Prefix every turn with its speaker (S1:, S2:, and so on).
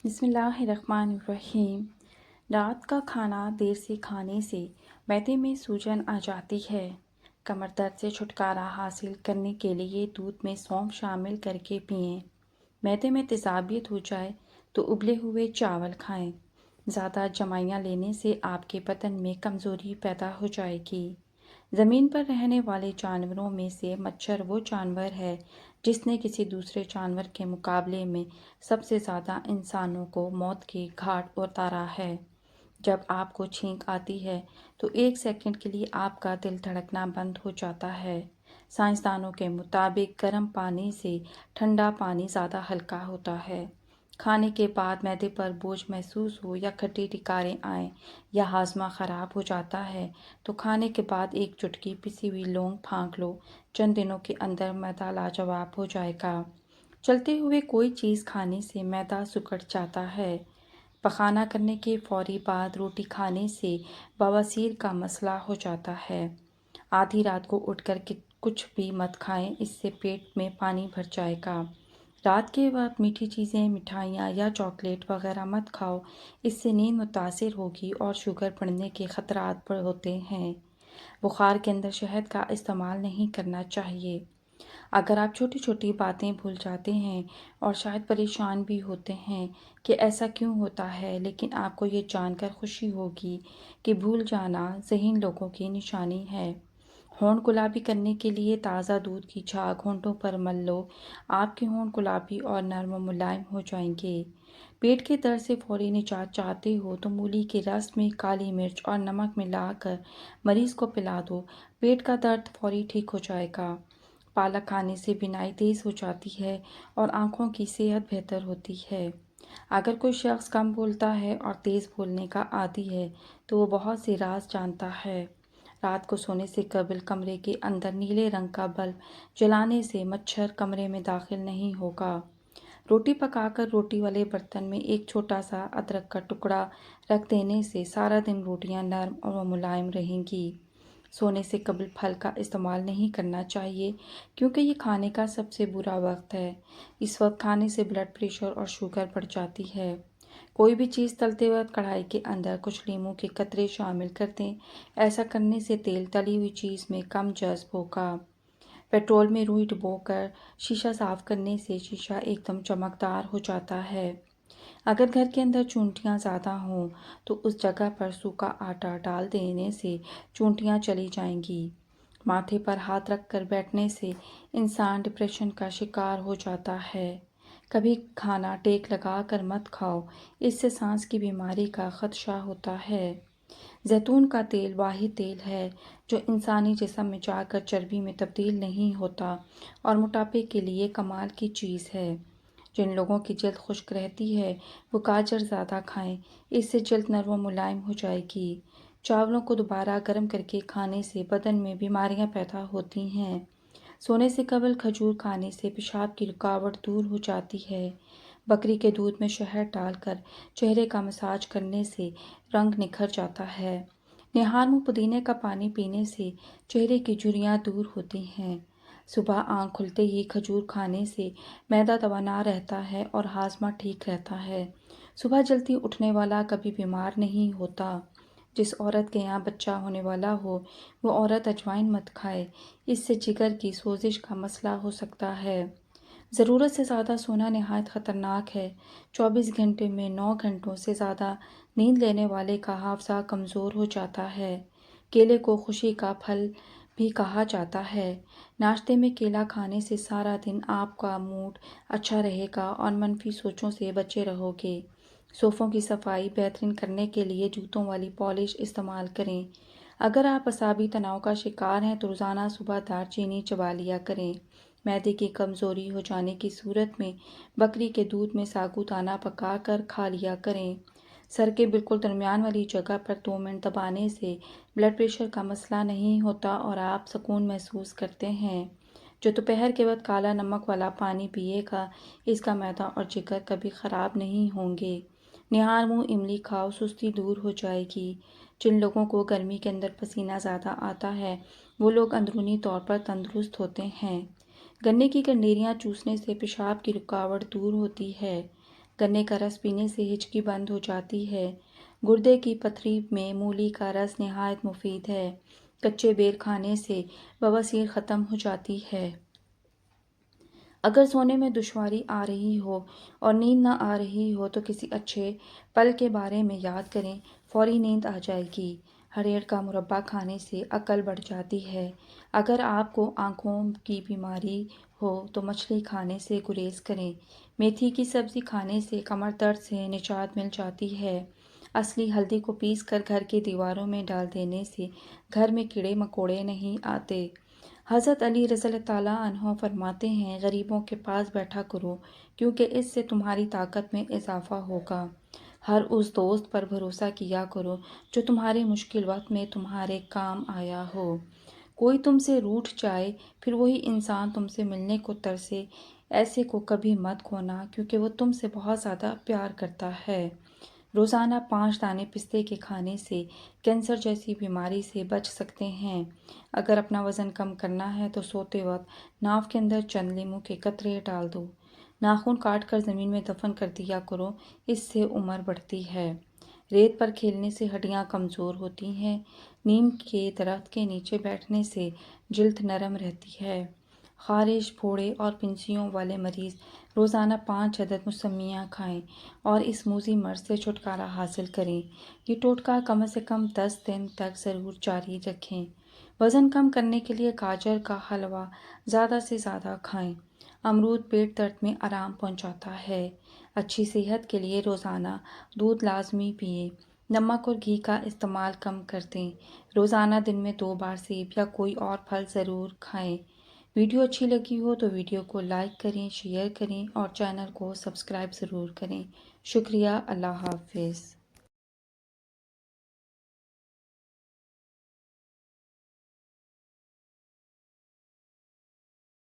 S1: بسم اللہ الرحمن الرحیم۔ رات کا کھانا دیر سے کھانے سے معدے میں سوجن آ جاتی ہے۔ کمر درد سے چھٹکارا حاصل کرنے کے لیے دودھ میں سونف شامل کر کے پئیں۔ معدے میں تیزابیت ہو جائے تو ابلے ہوئے چاول کھائیں۔ زیادہ جمائیاں لینے سے آپ کے بدن میں کمزوری پیدا ہو جائے گی۔ زمین پر رہنے والے جانوروں میں سے مچھر وہ جانور ہے جس نے کسی دوسرے جانور کے مقابلے میں سب سے زیادہ انسانوں کو موت کے گھاٹ اتارا ہے۔ جب آپ کو چھینک آتی ہے تو 1 سیکنڈ کے لیے آپ کا دل دھڑکنا بند ہو جاتا ہے۔ سائنسدانوں کے مطابق گرم پانی سے ٹھنڈا پانی زیادہ ہلکا ہوتا ہے۔ کھانے کے بعد معدے پر بوجھ محسوس ہو یا کھٹی ڈکاریں آئیں یا ہاضمہ خراب ہو جاتا ہے تو کھانے کے بعد ایک چٹکی پسی ہوئی لونگ پھونک لو۔ چند دنوں کے اندر معدہ لاجواب ہو جائے گا۔ چلتے ہوئے کوئی چیز کھانے سے معدہ سکڑ جاتا ہے۔ پخانہ کرنے کے فوری بعد روٹی کھانے سے بواسیر کا مسئلہ ہو جاتا ہے۔ آدھی رات کو اٹھ کر کچھ بھی مت کھائیں، اس سے پیٹ میں پانی بھر جائے گا۔ رات کے وقت میٹھی چیزیں، مٹھائیاں یا چاکلیٹ وغیرہ مت کھاؤ، اس سے نیند متاثر ہوگی اور شوگر بڑھنے کے خطرات ہوتے ہیں۔ بخار کے اندر شہد کا استعمال نہیں کرنا چاہیے۔ اگر آپ چھوٹی چھوٹی باتیں بھول جاتے ہیں اور شاید پریشان بھی ہوتے ہیں کہ ایسا کیوں ہوتا ہے، لیکن آپ کو یہ جان کر خوشی ہوگی کہ بھول جانا ذہین لوگوں کی نشانی ہے۔ ہونٹ گلابی کرنے کے لیے تازہ دودھ کی جھاگ ہونٹوں پر مل لو، آپ کے ہونٹ گلابی اور نرم و ملائم ہو جائیں گے۔ پیٹ کے درد سے فوری نجات چاہتے ہو تو مولی کے رس میں کالی مرچ اور نمک ملا کر مریض کو پلا دو، پیٹ کا درد فوری ٹھیک ہو جائے گا۔ پالک کھانے سے بینائی تیز ہو جاتی ہے اور آنکھوں کی صحت بہتر ہوتی ہے۔ اگر کوئی شخص کم بولتا ہے اور تیز بولنے کا عادی ہے تو وہ بہت سے راز جانتا ہے۔ رات کو سونے سے قبل کمرے کے اندر نیلے رنگ کا بلب جلانے سے مچھر کمرے میں داخل نہیں ہوگا۔ روٹی پکا کر روٹی والے برتن میں ایک چھوٹا سا ادرک کا ٹکڑا رکھ دینے سے سارا دن روٹیاں نرم اور ملائم رہیں گی۔ سونے سے قبل پھل کا استعمال نہیں کرنا چاہیے کیونکہ یہ کھانے کا سب سے برا وقت ہے۔ اس وقت کھانے سے بلڈ پریشر اور شوگر بڑھ جاتی ہے۔ کوئی بھی چیز تلتے وقت کڑھائی کے اندر کچھ لیموں کے قطرے شامل کر دیں، ایسا کرنے سے تیل تلی ہوئی چیز میں کم جذب ہوگا۔ پیٹرول میں روئی ڈبو کر شیشہ صاف کرنے سے شیشہ ایک دم چمکدار ہو جاتا ہے۔ اگر گھر کے اندر چونٹیاں زیادہ ہوں تو اس جگہ پر سوکھا آٹا ڈال دینے سے چونٹیاں چلی جائیں گی۔ ماتھے پر ہاتھ رکھ کر بیٹھنے سے انسان ڈپریشن کا شکار ہو جاتا ہے۔ کبھی کھانا ٹیک لگا کر مت کھاؤ، اس سے سانس کی بیماری کا خدشہ ہوتا ہے۔ زیتون کا تیل واحد تیل ہے جو انسانی جسم میں جا کر چربی میں تبدیل نہیں ہوتا اور موٹاپے کے لیے کمال کی چیز ہے۔ جن لوگوں کی جلد خشک رہتی ہے وہ گاجر زیادہ کھائیں، اس سے جلد نرم و ملائم ہو جائے گی۔ چاولوں کو دوبارہ گرم کر کے کھانے سے بدن میں بیماریاں پیدا ہوتی ہیں۔ سونے سے قبل کھجور کھانے سے پیشاب کی رکاوٹ دور ہو جاتی ہے۔ بکری کے دودھ میں شہد ڈال کر چہرے کا مساج کرنے سے رنگ نکھر جاتا ہے۔ نہار منہ پودینے کا پانی پینے سے چہرے کی جھریاں دور ہوتی ہیں۔ صبح آنکھ کھلتے ہی کھجور کھانے سے معدہ توانا رہتا ہے اور ہاضمہ ٹھیک رہتا ہے۔ صبح جلدی اٹھنے والا کبھی بیمار نہیں ہوتا۔ جس عورت کے یہاں بچہ ہونے والا ہو وہ عورت اجوائن مت کھائے، اس سے جگر کی سوزش کا مسئلہ ہو سکتا ہے۔ ضرورت سے زیادہ سونا نہایت خطرناک ہے۔ 24 گھنٹے میں 9 گھنٹوں سے زیادہ نیند لینے والے کا حافظہ کمزور ہو جاتا ہے۔ کیلے کو خوشی کا پھل بھی کہا جاتا ہے۔ ناشتے میں کیلا کھانے سے سارا دن آپ کا موڈ اچھا رہے گا اور منفی سوچوں سے بچے رہو گے۔ صوفوں کی صفائی بہترین کرنے کے لیے جوتوں والی پالش استعمال کریں۔ اگر آپ اعصابی تناؤ کا شکار ہیں تو روزانہ صبح دار چینی چبا لیا کریں۔ معدے کی کمزوری ہو جانے کی صورت میں بکری کے دودھ میں ساگو دانہ پکا کر کھا لیا کریں۔ سر کے بالکل درمیان والی جگہ پر 2 منٹ دبانے سے بلڈ پریشر کا مسئلہ نہیں ہوتا اور آپ سکون محسوس کرتے ہیں۔ جو دوپہر کے وقت کالا نمک والا پانی پیے گا، اس کا معدہ اور جگر کبھی خراب نہیں ہوں گے۔ نہار منہ املی کھاؤ، سستی دور ہو جائے گی۔ جن لوگوں کو گرمی کے اندر پسینہ زیادہ آتا ہے وہ لوگ اندرونی طور پر تندرست ہوتے ہیں۔ گنے کی کنڈیریاں چوسنے سے پیشاب کی رکاوٹ دور ہوتی ہے۔ گنے کا رس پینے سے ہچکی بند ہو جاتی ہے۔ گردے کی پتھری میں مولی کا رس نہایت مفید ہے۔ کچے بیر کھانے سے بواسیر ختم ہو جاتی ہے۔ اگر سونے میں دشواری آ رہی ہو اور نیند نہ آ رہی ہو تو کسی اچھے پھل کے بارے میں یاد کریں، فوری نیند آ جائے گی۔ ہریر کا مربع کھانے سے عقل بڑھ جاتی ہے۔ اگر آپ کو آنکھوں کی بیماری ہو تو مچھلی کھانے سے گریز کریں۔ میتھی کی سبزی کھانے سے کمر درد سے نجات مل جاتی ہے۔ اصلی ہلدی کو پیس کر گھر کی دیواروں میں ڈال دینے سے گھر میں کیڑے مکوڑے نہیں آتے۔ حضرت علی رضی اللہ تعالیٰ عنہ فرماتے ہیں، غریبوں کے پاس بیٹھا کرو کیونکہ اس سے تمہاری طاقت میں اضافہ ہوگا۔ ہر اس دوست پر بھروسہ کیا کرو جو تمہارے مشکل وقت میں تمہارے کام آیا ہو۔ کوئی تم سے روٹھ جائے پھر وہی انسان تم سے ملنے کو ترسے، ایسے کو کبھی مت کھونا کیونکہ وہ تم سے بہت زیادہ پیار کرتا ہے۔ روزانہ 5 دانے پستے کے کھانے سے کینسر جیسی بیماری سے بچ سکتے ہیں۔ اگر اپنا وزن کم کرنا ہے تو سوتے وقت ناف کے اندر چند لیموں کے قطرے ڈال دو۔ ناخن کاٹ کر زمین میں دفن کر دیا کرو، اس سے عمر بڑھتی ہے۔ ریت پر کھیلنے سے ہڈیاں کمزور ہوتی ہیں۔ نیم کے درخت کے نیچے بیٹھنے سے جلد نرم رہتی ہے۔ خارش، پھوڑے اور پنسیوں والے مریض روزانہ 5 عدد موسمیاں کھائیں اور اس موذی مرض سے چھٹکارا حاصل کریں۔ یہ ٹوٹکا کم از کم 10 دن تک ضرور جاری رکھیں۔ وزن کم کرنے کے لیے گاجر کا حلوہ زیادہ سے زیادہ کھائیں۔ امرود پیٹ درد میں آرام پہنچاتا ہے۔ اچھی صحت کے لیے روزانہ دودھ لازمی پئیں۔ نمک اور گھی کا استعمال کم کر دیں۔ روزانہ دن میں 2 بار سیب یا کوئی اور پھل ضرور کھائیں۔ ویڈیو اچھی لگی ہو تو ویڈیو کو لائک کریں، شیئر کریں اور چینل کو سبسکرائب ضرور کریں۔ شکریہ۔ اللہ حافظ۔